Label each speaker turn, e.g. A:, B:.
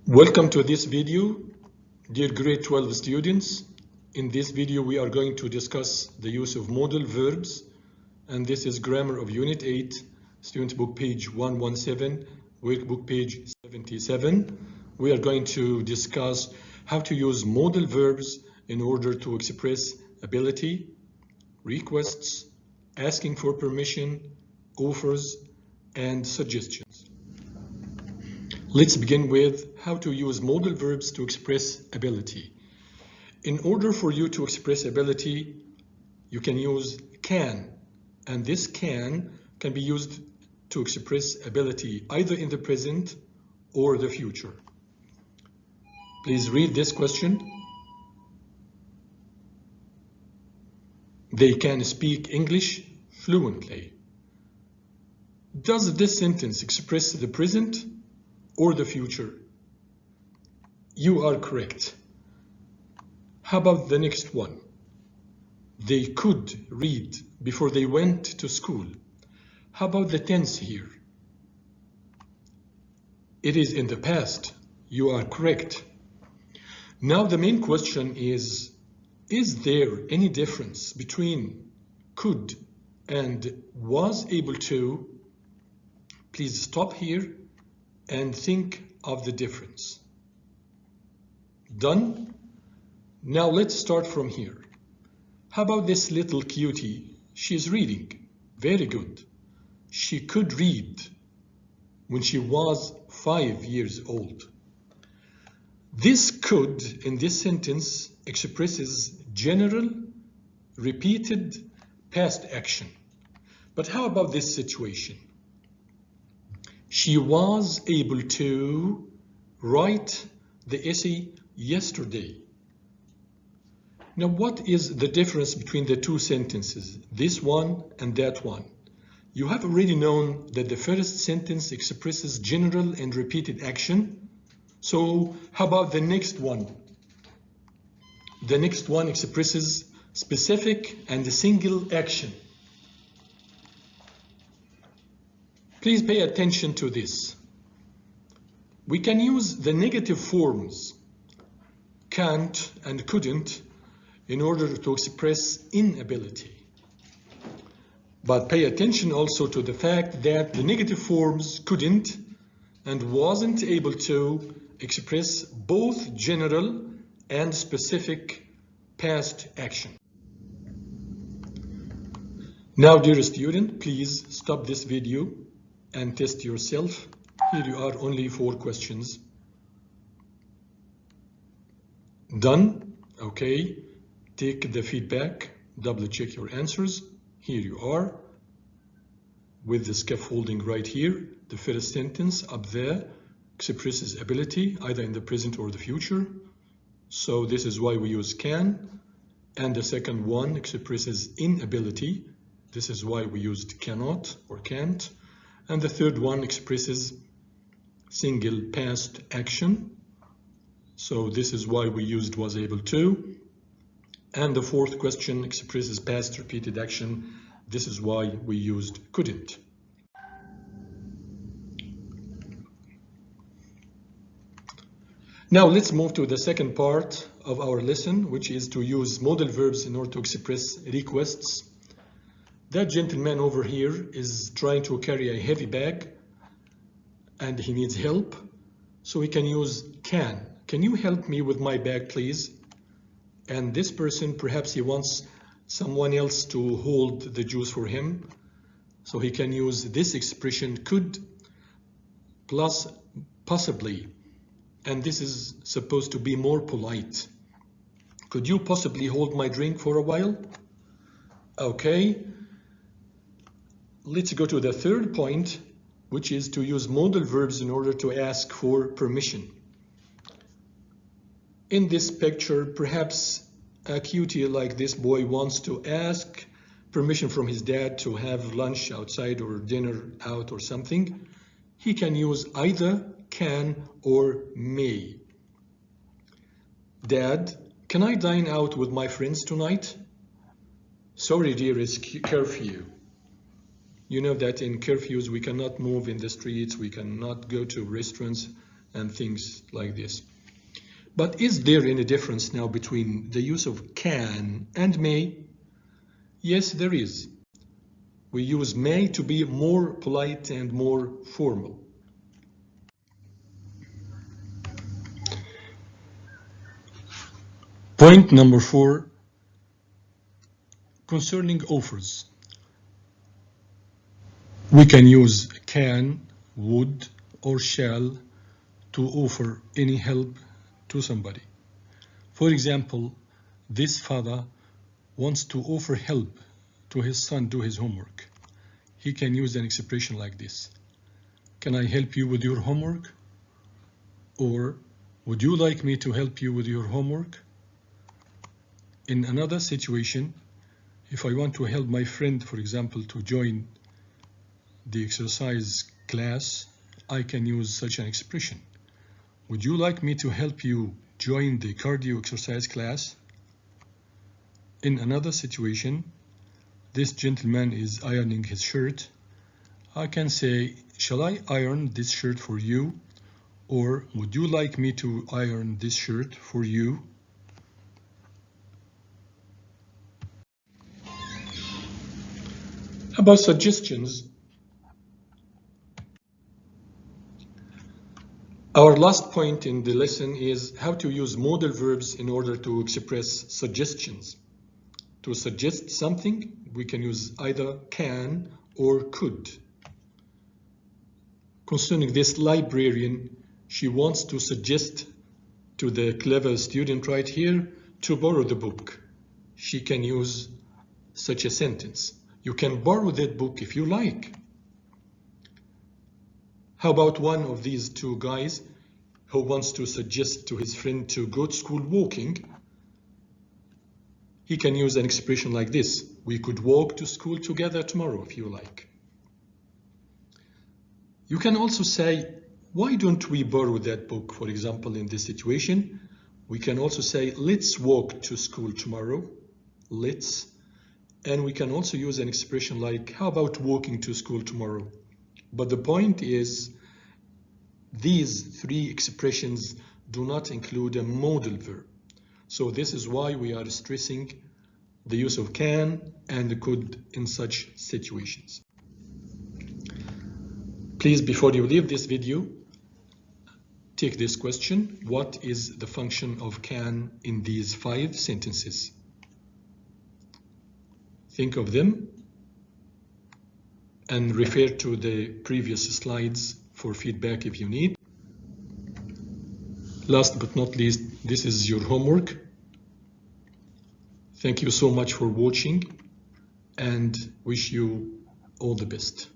A: Welcome to this video, dear grade 12 students. In this video we are going to discuss the use of modal verbs, and this is grammar of unit 8, student book page 117, workbook page 77. We are going to discuss how to use modal verbs in order to express ability, requests, asking for permission, offers, and suggestions. Let's begin with how to use modal verbs to express ability. In order for you to express ability, you can use can, and this can be used to express ability either in the present or the future. Please read this question. They can speak English fluently. Does this sentence express the present or the future? You are correct. How about the next one? They could read before they went to school. How about the tense here? It is in the past. You are correct. Now the main question is there any difference between could and was able to? Please stop here and think of the difference. Done? Now let's start from here. How about this little cutie? She's reading. Very good. She could read when she was 5 years old. This could in this sentence expresses general, repeated past action. But how about this situation? She was able to write the essay yesterday. Now, what is the difference between the two sentences, this one and that one? You have already known that the first sentence expresses general and repeated action. So how about the next one? The next one expresses specific and a single action. Please pay attention to this. We can use the negative forms, can't and couldn't, in order to express inability. But pay attention also to the fact that the negative forms couldn't and wasn't able to express both general and specific past action. Now, dear student, please stop this video and test yourself. Here you are, only 4 questions. Done? Okay. Take the feedback, double check your answers. Here you are, with the scaffolding right here. The first sentence up there expresses ability, either in the present or the future. So this is why we use can. And the second one expresses inability. This is why we used cannot or can't. And the third one expresses single past action. So this is why we used was able to. And the fourth question expresses past repeated action. This is why we used couldn't. Now let's move to the second part of our lesson, which is to use modal verbs in order to express requests. That gentleman over here is trying to carry a heavy bag and he needs help. So we can use can. Can you help me with my bag, please? And this person, perhaps he wants someone else to hold the juice for him. So he can use this expression could plus possibly. And this is supposed to be more polite. Could you possibly hold my drink for a while? Okay. Let's go to the third point, which is to use modal verbs in order to ask for permission. In this picture, perhaps a cutie like this boy wants to ask permission from his dad to have lunch outside or dinner out or something. He can use either can or may. Dad, can I dine out with my friends tonight? Sorry, dear, it's curfew. You know that in curfews we cannot move in the streets, we cannot go to restaurants, and things like this. But is there any difference now between the use of can and may? Yes, there is. We use may to be more polite and more formal. Point number 4, concerning offers. We can use can, would, or shall to offer any help to somebody. For example, this father wants to offer help to his son do his homework. He can use an expression like this. Can I help you with your homework? Or, would you like me to help you with your homework? In another situation, if I want to help my friend, for example, to join the exercise class, I can use such an expression. Would you like me to help you join the cardio exercise class? In another situation, this gentleman is ironing his shirt. I can say, shall I iron this shirt for you? Or would you like me to iron this shirt for you? About suggestions, our last point in the lesson is how to use modal verbs in order to express suggestions. To suggest something, we can use either can or could. Concerning this librarian, she wants to suggest to the clever student right here to borrow the book. She can use such a sentence. You can borrow that book if you like. How about one of these two guys who wants to suggest to his friend to go to school walking? He can use an expression like this. We could walk to school together tomorrow if you like. You can also say, why don't we borrow that book? For example, in this situation, we can also say, let's walk to school tomorrow. Let's. And we can also use an expression like, how about walking to school tomorrow? But the point is, these three expressions do not include a modal verb. So this is why we are stressing the use of can and could in such situations. Please, before you leave this video, take this question. What is the function of can in these 5 sentences? Think of them and refer to the previous slides for feedback if you need. Last but not least, this is your homework. Thank you so much for watching and wish you all the best.